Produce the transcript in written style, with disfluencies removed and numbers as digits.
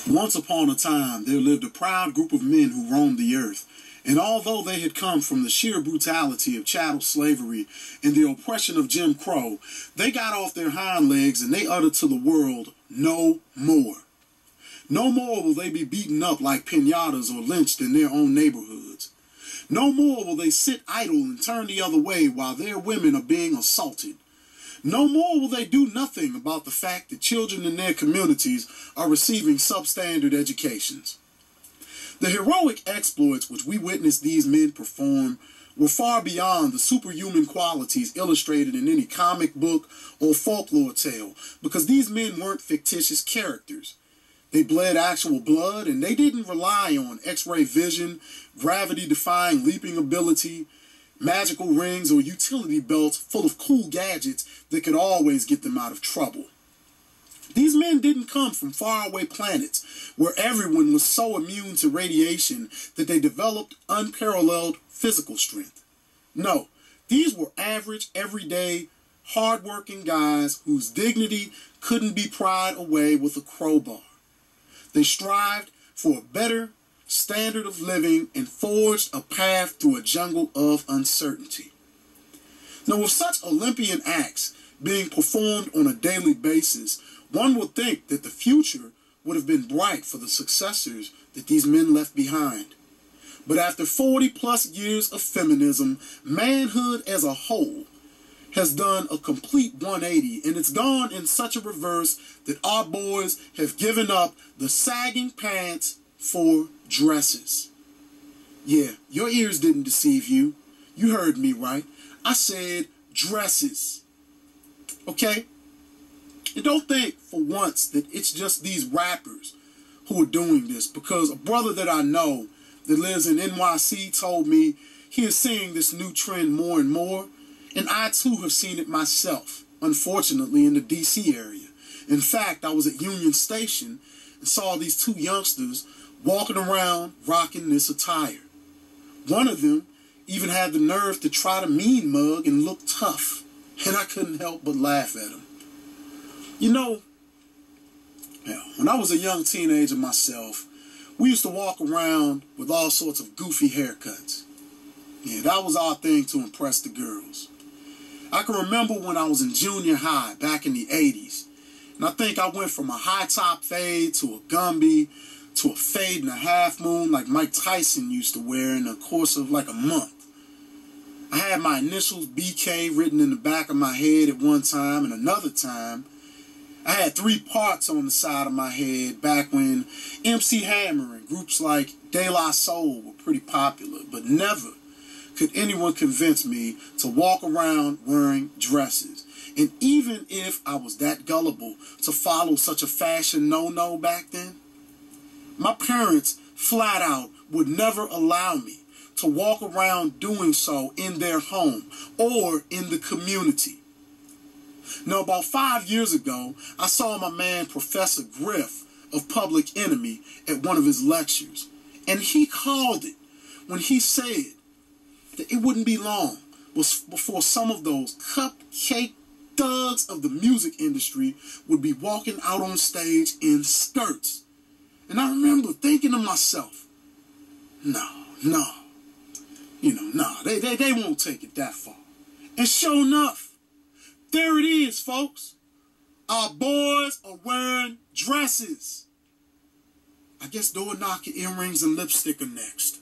Once upon a time, there lived a proud group of men who roamed the earth. And although they had come from the sheer brutality of chattel slavery and the oppression of Jim Crow, they got off their hind legs and they uttered to the world, "No more." No more will they be beaten up like piñatas or lynched in their own neighborhoods. No more will they sit idle and turn the other way while their women are being assaulted. No more will they do nothing about the fact that children in their communities are receiving substandard educations. The heroic exploits which we witnessed these men perform were far beyond the superhuman qualities illustrated in any comic book or folklore tale, because these men weren't fictitious characters. They bled actual blood, and they didn't rely on X-ray vision, gravity-defying leaping ability, magical rings, or utility belts full of cool gadgets that could always get them out of trouble. These men didn't come from faraway planets where everyone was so immune to radiation that they developed unparalleled physical strength. No, these were average, everyday, hard-working guys whose dignity couldn't be pried away with a crowbar. They strived for a better standard of living and forged a path through a jungle of uncertainty. Now, with such Olympian acts being performed on a daily basis, one would think that the future would have been bright for the successors that these men left behind. But after 40-plus years of feminism, manhood as a whole has done a complete 180, and it's gone in such a reverse that our boys have given up the sagging pants for dresses. Yeah, your ears didn't deceive you. You heard me right. I said dresses. Okay? And don't think for once that it's just these rappers who are doing this, because a brother that I know that lives in NYC told me he is seeing this new trend more and more, and I too have seen it myself, unfortunately, in the DC area. In fact, I was at Union Station and saw these two youngsters walking around rocking this attire. One of them even had the nerve to try to mean mug and look tough, and I couldn't help but laugh at him. You know, when I was a young teenager myself, we used to walk around with all sorts of goofy haircuts. Yeah, that was our thing to impress the girls. I can remember when I was in junior high back in the 80s, and I think I went from a high top fade to a Gumby to a fade and a half moon like Mike Tyson used to wear in the course of like a month. I had my initials BK written in the back of my head at one time, and another time I had 3 parts on the side of my head back when MC Hammer and groups like De La Soul were pretty popular, but never could anyone convince me to walk around wearing dresses. And even if I was that gullible to follow such a fashion no-no back then, my parents flat out would never allow me to walk around doing so in their home or in the community. Now, about 5 years ago, I saw my man Professor Griff of Public Enemy at one of his lectures, and he called it when he said that it wouldn't be long before some of those cupcake thugs of the music industry would be walking out on stage in skirts. And I remember thinking to myself, no, they won't take it that far. And sure enough, there it is, folks. Our boys are wearing dresses. I guess door knocker, earrings, and lipstick are next.